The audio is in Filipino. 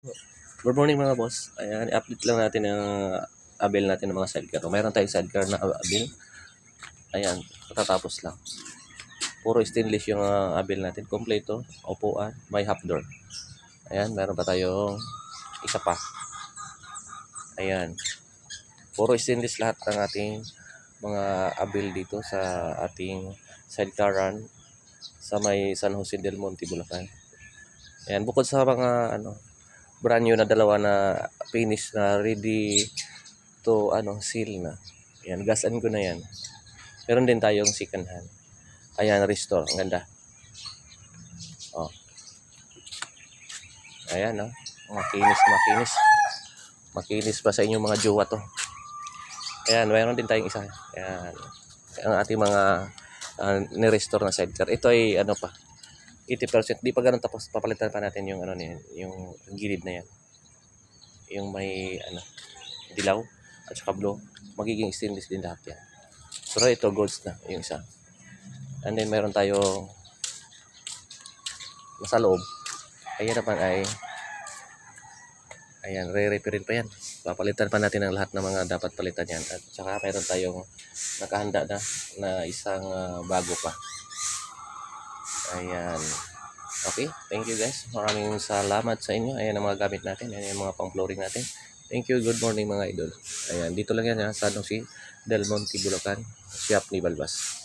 Good morning mga boss. Ayan, i-update lang natin ang abil natin ng mga sidecar. Mayroon tayong sidecar na abil. Ayan, katatapos lang. Puro stainless yung abil natin. Kompleto, upuan, may half door. Ayan, meron pa tayong isa pa. Ayan, puro stainless lahat ng ating mga abil dito sa ating sidecaran sa may San Jose del Monte, Bulacan. Ayan, bukod sa mga brand new na dalawa na finish na ready to seal na. Ayan, gasan ko na yan. Meron din tayong second hand. Ayan, restore. Ang ganda. Oh. Ayan, oh. Makinis, makinis. Makinis pa sa inyong mga jowa to. Ayan, mayroon din tayong isa. Ayan. Ang ating mga ni-restore na sidecar. Ito ay pa. 80%. Di pa ganun tapos papalitan pa natin yung yung gilid na yan. Yung may dilaw at saka blue. Magiging stainless din lahat yan. Pero ito golds na yung isa. And then meron tayong nasa loob. Ayan naman ay ayan, re-repairin pa yan. Papalitan pa natin ang lahat ng mga dapat palitan yan. At saka meron tayong nakahanda na isang bago pa. Ayan. Okay, thank you guys. Maraming salamat sa inyo. Ayan ang mga gamit natin. Ayan yung mga pang-flooring natin. Thank you. Good morning mga idol. Ayan, dito lang yan sa San Jose del Monte, Bulacan. Shop ni Balbas.